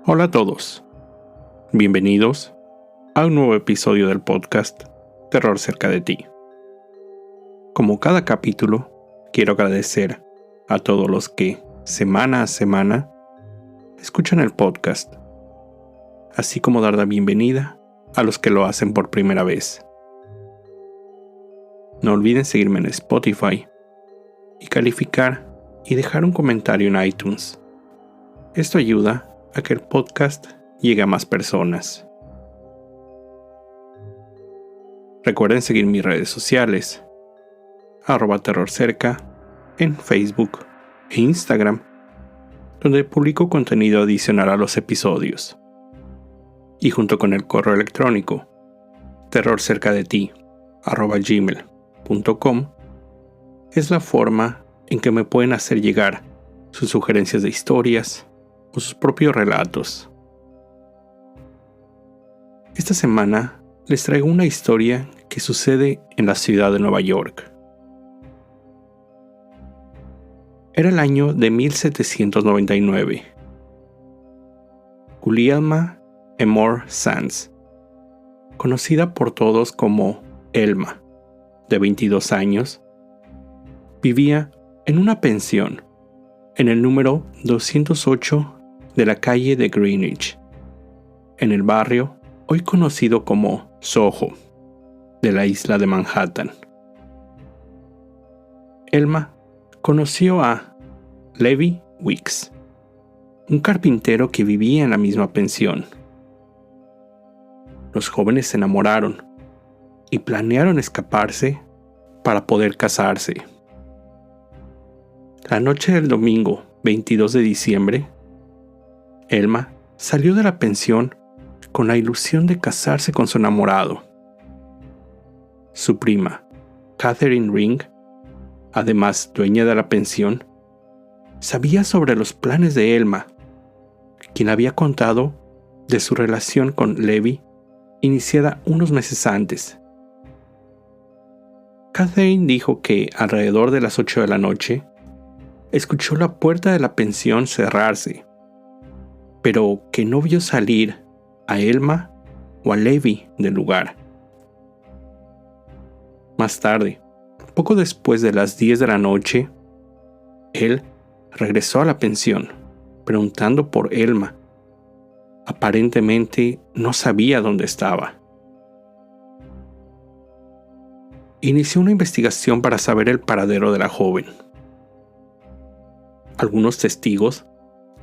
Hola a todos, bienvenidos a un nuevo episodio del podcast Terror cerca de ti. Como cada capítulo, quiero agradecer a todos los que, semana a semana, escuchan el podcast, así como dar la bienvenida a los que lo hacen por primera vez. No olviden seguirme en Spotify y calificar y dejar un comentario en iTunes. Esto ayuda a que el podcast llegue a más personas. Recuerden seguir mis redes sociales, @terrorcerca, en Facebook e Instagram, donde publico contenido adicional a los episodios. Y junto con el correo electrónico, terrorcercadeti@gmail.com, es la forma en que me pueden hacer llegar sus sugerencias de historias o sus propios relatos. Esta semana les traigo una historia que sucede en la ciudad de Nueva York. Era el año de 1799. Gulielma Emory Sands, conocida por todos como Elma, de 22 años, vivía en una pensión en el número 208 de la calle de Greenwich, en el barrio hoy conocido como Soho, de la isla de Manhattan. Elma conoció a Levi Weeks, un carpintero que vivía en la misma pensión. Los jóvenes se enamoraron y planearon escaparse para poder casarse. La noche del domingo 22 de diciembre, Elma salió de la pensión con la ilusión de casarse con su enamorado. Su prima, Catherine Ring, además dueña de la pensión, sabía sobre los planes de Elma, quien había contado de su relación con Levi iniciada unos meses antes. Catherine dijo que alrededor de las 8 de la noche escuchó la puerta de la pensión cerrarse, pero que no vio salir a Elma o a Levi del lugar. Más tarde, poco después de las 10 de la noche, él regresó a la pensión, preguntando por Elma. Aparentemente no sabía dónde estaba. Inició una investigación para saber el paradero de la joven. Algunos testigos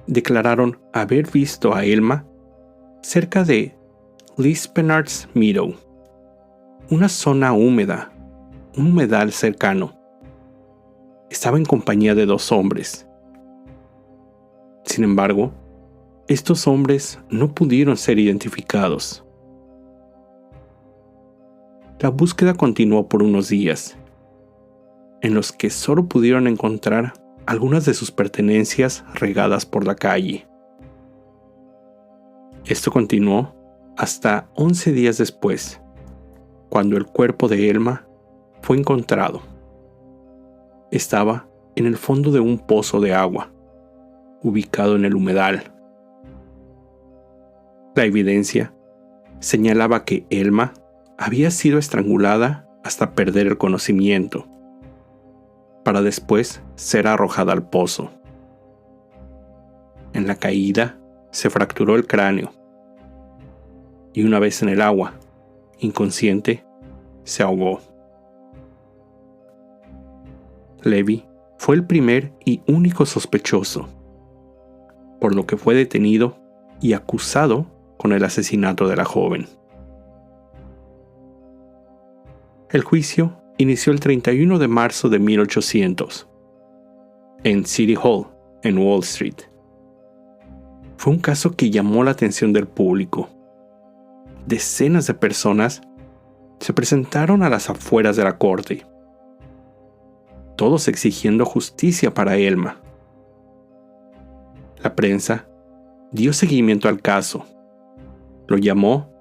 declararon haber visto a Elma cerca de Lispenard's Meadow, una zona húmeda, un humedal cercano. Estaba en compañía de 2 hombres. Sin embargo, estos hombres no pudieron ser identificados. La búsqueda continuó por unos días, en los que solo pudieron encontrar algunas de sus pertenencias regadas por la calle. Esto continuó hasta 11 días después, cuando el cuerpo de Elma fue encontrado. Estaba en el fondo de un pozo de agua, ubicado en el humedal. La evidencia señalaba que Elma había sido estrangulada hasta perder el conocimiento, para después ser arrojada al pozo. En la caída se fracturó el cráneo y una vez en el agua, inconsciente, se ahogó. Levi fue el primer y único sospechoso, por lo que fue detenido y acusado con el asesinato de la joven. El juicio inició el 31 de marzo de 1800, en City Hall, en Wall Street. Fue un caso que llamó la atención del público. Decenas de personas se presentaron a las afueras de la corte, todos exigiendo justicia para Elma. La prensa dio seguimiento al caso. Lo llamó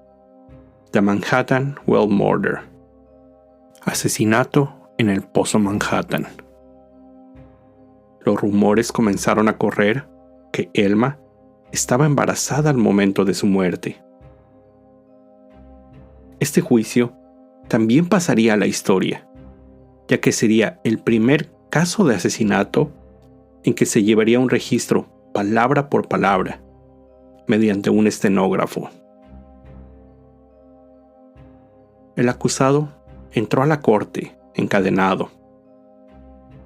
The Manhattan Well Murder, asesinato en el Pozo Manhattan. Los rumores comenzaron a correr que Elma estaba embarazada al momento de su muerte. Este juicio también pasaría a la historia, ya que sería el primer caso de asesinato en que se llevaría un registro palabra por palabra, mediante un estenógrafo. El acusado entró a la corte encadenado.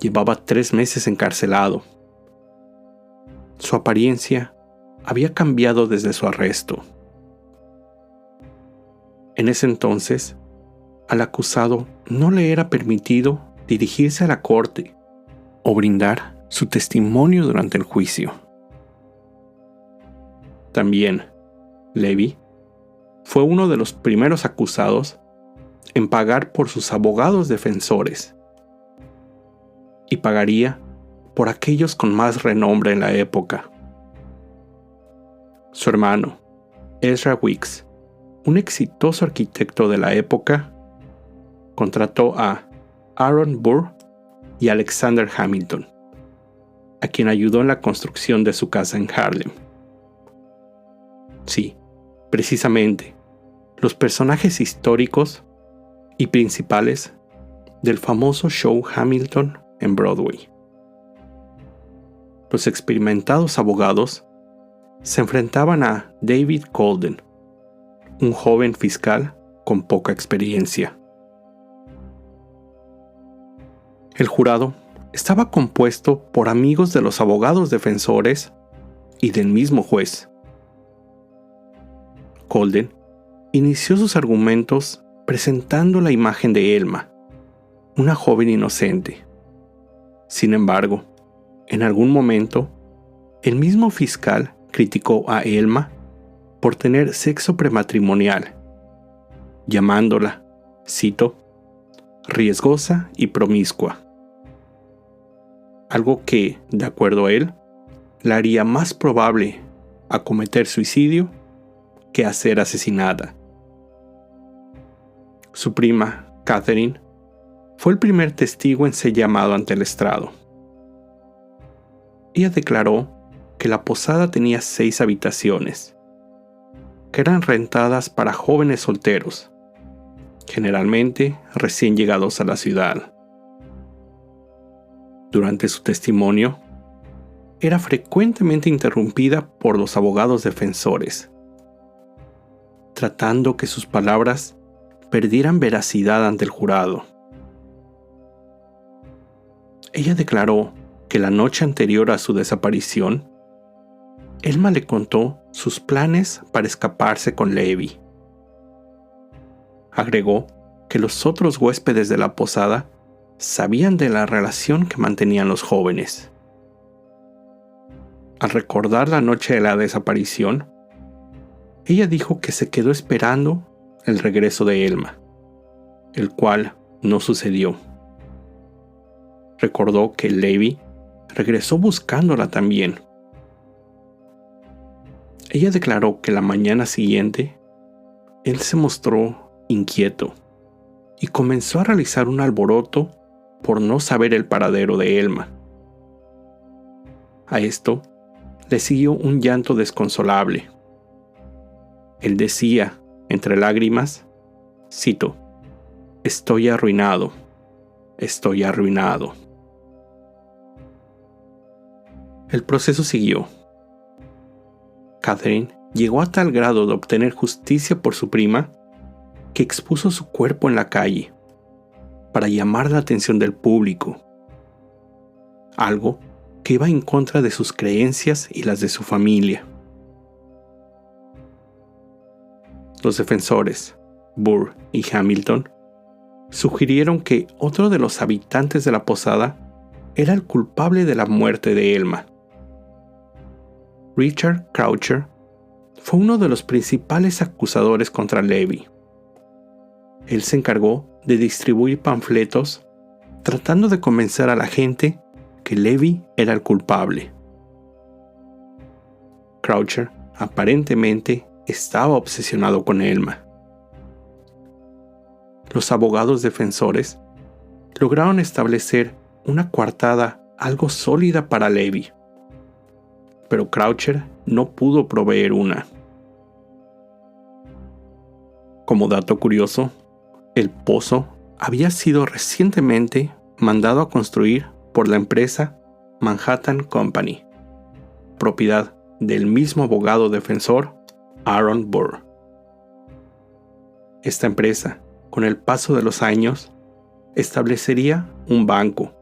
Llevaba 3 meses encarcelado. Su apariencia había cambiado desde su arresto. En ese entonces, al acusado no le era permitido dirigirse a la corte o brindar su testimonio durante el juicio. También, Levy fue uno de los primeros acusados en pagar por sus abogados defensores y pagaría por aquellos con más renombre en la época. Su hermano, Ezra Weeks, un exitoso arquitecto de la época, contrató a Aaron Burr y Alexander Hamilton, a quien ayudó en la construcción de su casa en Harlem. Sí, precisamente, los personajes históricos y principales del famoso show Hamilton en Broadway. Los experimentados abogados se enfrentaban a David Golden, un joven fiscal con poca experiencia. El jurado estaba compuesto por amigos de los abogados defensores y del mismo juez. Golden inició sus argumentos presentando la imagen de Elma, una joven inocente. Sin embargo, en algún momento, el mismo fiscal criticó a Elma por tener sexo prematrimonial, llamándola, cito, riesgosa y promiscua. Algo que, de acuerdo a él, la haría más probable a cometer suicidio que a ser asesinada. Su prima, Catherine, fue el primer testigo en ser llamado ante el estrado. Ella declaró que la posada tenía 6 habitaciones, que eran rentadas para jóvenes solteros, generalmente recién llegados a la ciudad. Durante su testimonio, era frecuentemente interrumpida por los abogados defensores, tratando que sus palabras perdieran veracidad ante el jurado. Ella declaró que la noche anterior a su desaparición, Elma le contó sus planes para escaparse con Levy. Agregó que los otros huéspedes de la posada sabían de la relación que mantenían los jóvenes. Al recordar la noche de la desaparición, ella dijo que se quedó esperando el regreso de Elma, el cual no sucedió. Recordó que Levy regresó buscándola también. Ella declaró que la mañana siguiente, él se mostró inquieto y comenzó a realizar un alboroto por no saber el paradero de Elma. A esto le siguió un llanto desconsolable. Él decía, entre lágrimas, cito, estoy arruinado. El proceso siguió. Catherine llegó a tal grado de obtener justicia por su prima que expuso su cuerpo en la calle para llamar la atención del público, algo que iba en contra de sus creencias y las de su familia. Los defensores, Burr y Hamilton, sugirieron que otro de los habitantes de la posada era el culpable de la muerte de Elma. Richard Croucher fue uno de los principales acusadores contra Levy. Él se encargó de distribuir panfletos tratando de convencer a la gente que Levy era el culpable. Croucher aparentemente estaba obsesionado con Elma. Los abogados defensores lograron establecer una coartada algo sólida para Levy, pero Croucher no pudo proveer una. Como dato curioso, el pozo había sido recientemente mandado a construir por la empresa Manhattan Company, propiedad del mismo abogado defensor Aaron Burr. Esta empresa, con el paso de los años, establecería un banco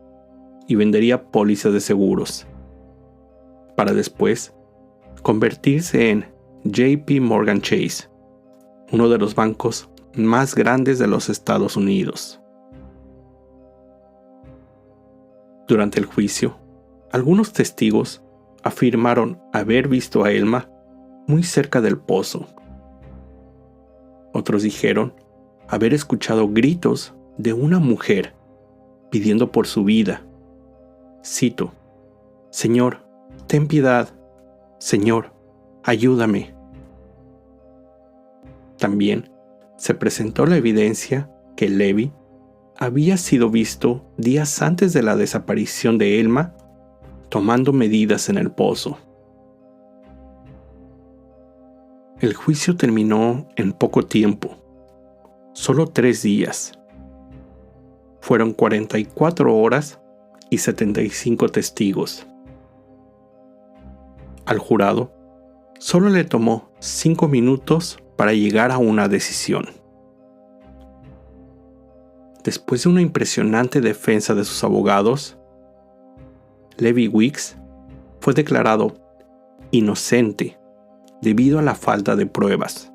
y vendería pólizas de seguros, para después convertirse en JP Morgan Chase, uno de los bancos más grandes de los Estados Unidos. Durante el juicio, algunos testigos afirmaron haber visto a Elma muy cerca del pozo. Otros dijeron haber escuchado gritos de una mujer pidiendo por su vida. Cito: «Señor, ten piedad. Señor, ayúdame». También se presentó la evidencia que Levy había sido visto días antes de la desaparición de Elma tomando medidas en el pozo. El juicio terminó en poco tiempo, solo 3 días. Fueron 44 horas y 75 testigos. Al jurado solo le tomó 5 minutos para llegar a una decisión. Después de una impresionante defensa de sus abogados, Levy Weeks fue declarado inocente debido a la falta de pruebas.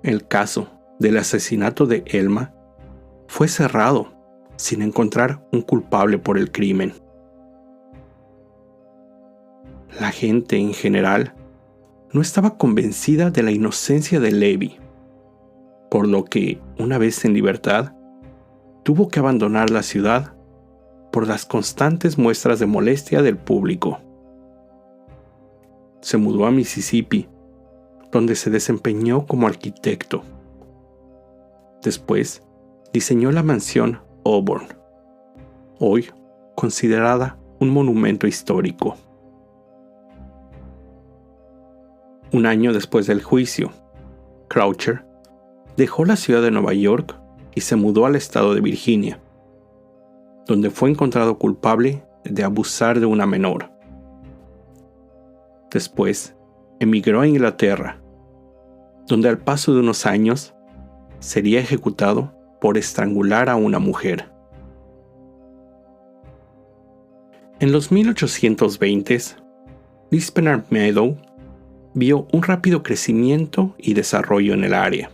El caso del asesinato de Elma fue cerrado sin encontrar un culpable por el crimen. La gente en general no estaba convencida de la inocencia de Levy, por lo que, una vez en libertad, tuvo que abandonar la ciudad por las constantes muestras de molestia del público. Se mudó a Mississippi, donde se desempeñó como arquitecto. Después, diseñó la mansión Auburn, hoy considerada un monumento histórico. Un año después del juicio, Croucher dejó la ciudad de Nueva York y se mudó al estado de Virginia, donde fue encontrado culpable de abusar de una menor. Después, emigró a Inglaterra, donde al paso de unos años sería ejecutado por estrangular a una mujer. En los 1820s, Lispenard Meadow vio un rápido crecimiento y desarrollo en el área.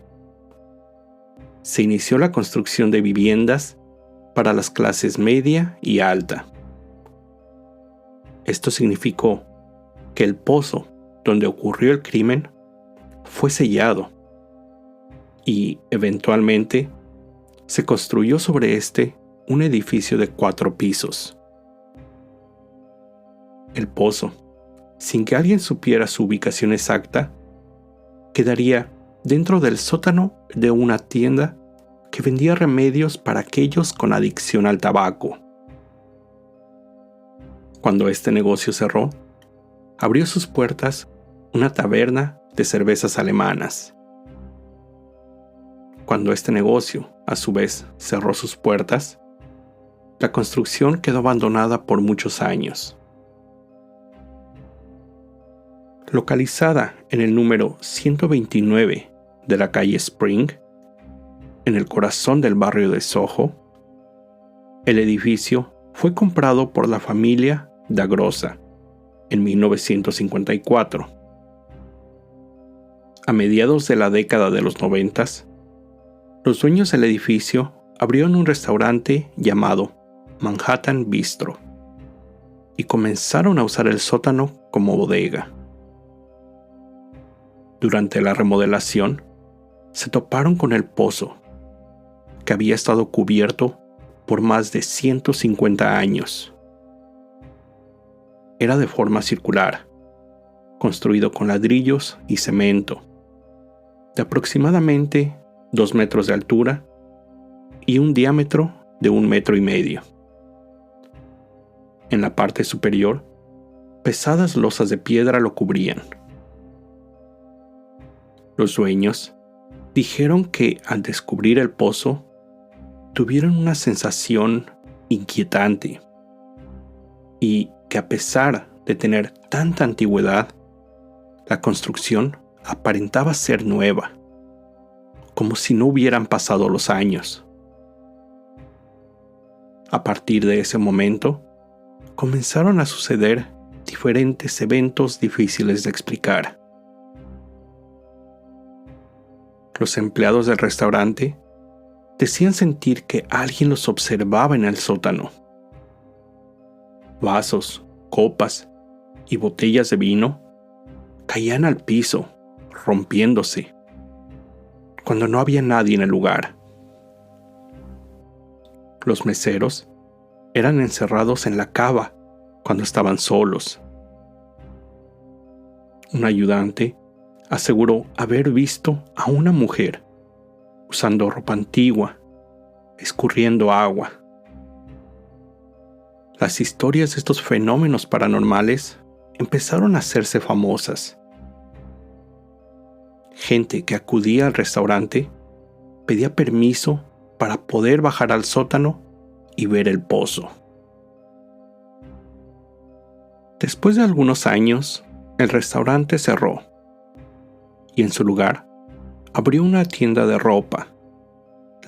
Se inició la construcción de viviendas para las clases media y alta. Esto significó que el pozo donde ocurrió el crimen fue sellado y, eventualmente, se construyó sobre este un edificio de 4 pisos. El pozo, sin que alguien supiera su ubicación exacta, quedaría dentro del sótano de una tienda que vendía remedios para aquellos con adicción al tabaco. Cuando este negocio cerró, abrió sus puertas una taberna de cervezas alemanas. Cuando este negocio, a su vez, cerró sus puertas, la construcción quedó abandonada por muchos años. Localizada en el número 129 de la calle Spring, en el corazón del barrio de Soho, el edificio fue comprado por la familia Dagrosa en 1954. A mediados de la década de los 90, los dueños del edificio abrieron un restaurante llamado Manhattan Bistro y comenzaron a usar el sótano como bodega. Durante la remodelación, se toparon con el pozo, que había estado cubierto por más de 150 años. Era de forma circular, construido con ladrillos y cemento, de aproximadamente 2 metros de altura y un diámetro de 1,5 metros. En la parte superior Pesadas losas de piedra lo cubrían. Los dueños dijeron que al descubrir el pozo, tuvieron una sensación inquietante y que a pesar de tener tanta antigüedad, la construcción aparentaba ser nueva, como si no hubieran pasado los años. A partir de ese momento, comenzaron a suceder diferentes eventos difíciles de explicar. Los empleados del restaurante decían sentir que alguien los observaba en el sótano. Vasos, copas y botellas de vino caían al piso, rompiéndose, cuando no había nadie en el lugar. Los meseros eran encerrados en la cava cuando estaban solos. Un ayudante aseguró haber visto a una mujer usando ropa antigua, escurriendo agua. Las historias de estos fenómenos paranormales empezaron a hacerse famosas. Gente que acudía al restaurante pedía permiso para poder bajar al sótano y ver el pozo. Después de algunos años, el restaurante cerró y en su lugar abrió una tienda de ropa,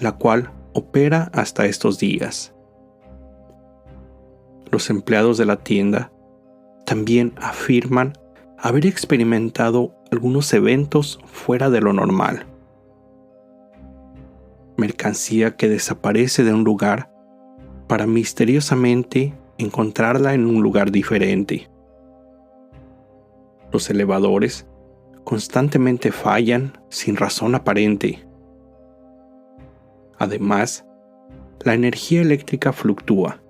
la cual opera hasta estos días. Los empleados de la tienda también afirman haber experimentado algunos eventos fuera de lo normal. Mercancía que desaparece de un lugar para misteriosamente encontrarla en un lugar diferente. Los elevadores constantemente fallan sin razón aparente. Además, la energía eléctrica fluctúa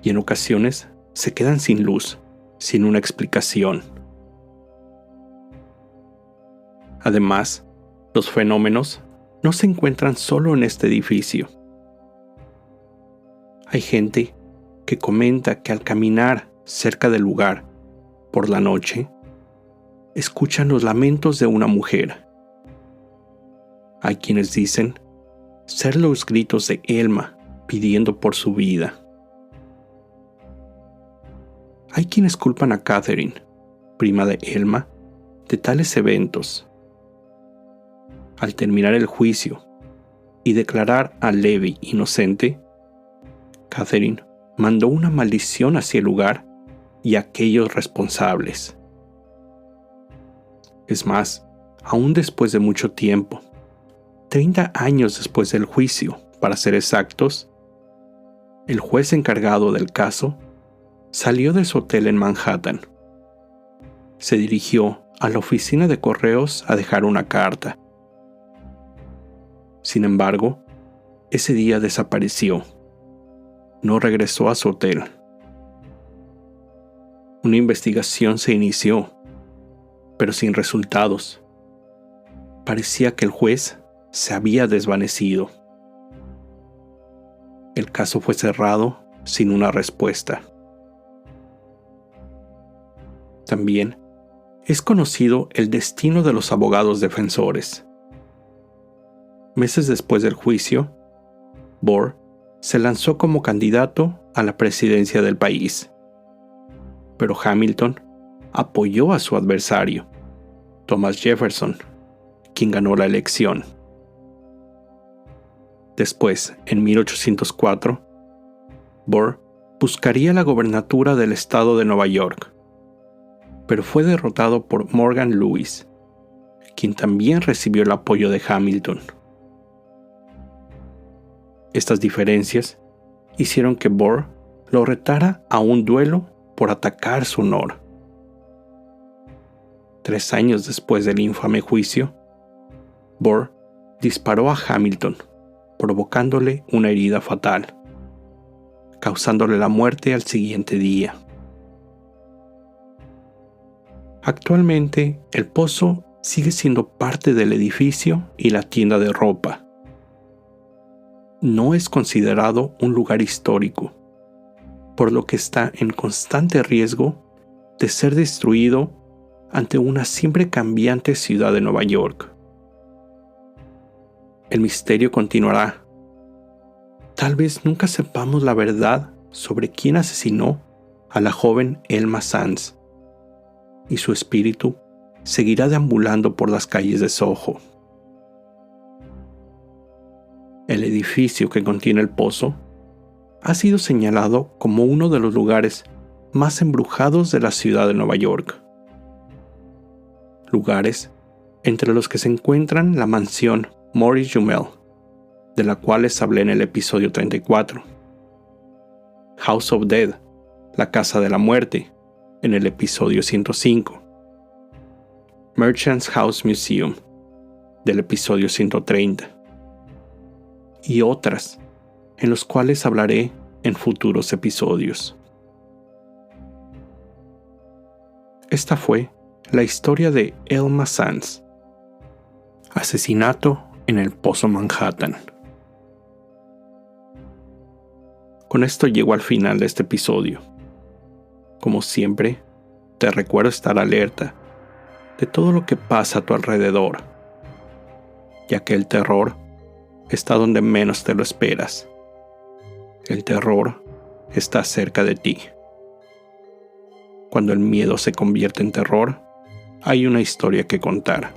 y en ocasiones se quedan sin luz, sin una explicación. Además, los fenómenos no se encuentran solo en este edificio. Hay gente que comenta que al caminar cerca del lugar por la noche, escuchan los lamentos de una mujer. Hay quienes dicen ser los gritos de Elma pidiendo por su vida. Hay quienes culpan a Catherine, prima de Elma, de tales eventos. Al terminar el juicio y declarar a Levi inocente, Catherine mandó una maldición hacia el lugar y a aquellos responsables. Es más, aún después de mucho tiempo, 30 años después del juicio, para ser exactos, el juez encargado del caso salió de su hotel en Manhattan. Se dirigió a la oficina de correos a dejar una carta. Sin embargo, ese día desapareció. No regresó a su hotel. Una investigación se inició, pero sin resultados. Parecía que el juez se había desvanecido. El caso fue cerrado sin una respuesta. También es conocido el destino de los abogados defensores. Meses después del juicio, Bohr se lanzó como candidato a la presidencia del país. Pero Hamilton apoyó a su adversario, Thomas Jefferson, quien ganó la elección. Después, en 1804, Bohr buscaría la gobernatura del estado de Nueva York, pero fue derrotado por Morgan Lewis, quien también recibió el apoyo de Hamilton. Estas diferencias hicieron que Bohr lo retara a un duelo por atacar su honor. 3 años después del infame juicio, Bohr disparó a Hamilton, provocándole una herida fatal, causándole la muerte al siguiente día. Actualmente, el pozo sigue siendo parte del edificio y la tienda de ropa. No es considerado un lugar histórico, por lo que está en constante riesgo de ser destruido ante una siempre cambiante ciudad de Nueva York. El misterio continuará. Tal vez nunca sepamos la verdad sobre quién asesinó a la joven Elma Sands, y su espíritu seguirá deambulando por las calles de Soho. El edificio que contiene el pozo ha sido señalado como uno de los lugares más embrujados de la ciudad de Nueva York. Lugares entre los que se encuentran la mansión Maurice Jumel, de la cual les hablé en el episodio 34, House of Dead, la Casa de la Muerte, en el episodio 105, Merchant's House Museum, del episodio 130, y otras, en los cuales hablaré en futuros episodios. Esta fue la historia de Elma Sands, asesinato en el Pozo Manhattan. Con esto llego al final de este episodio. Como siempre, te recuerdo estar alerta de todo lo que pasa a tu alrededor, ya que el terror está donde menos te lo esperas. El terror está cerca de ti. Cuando el miedo se convierte en terror, hay una historia que contar.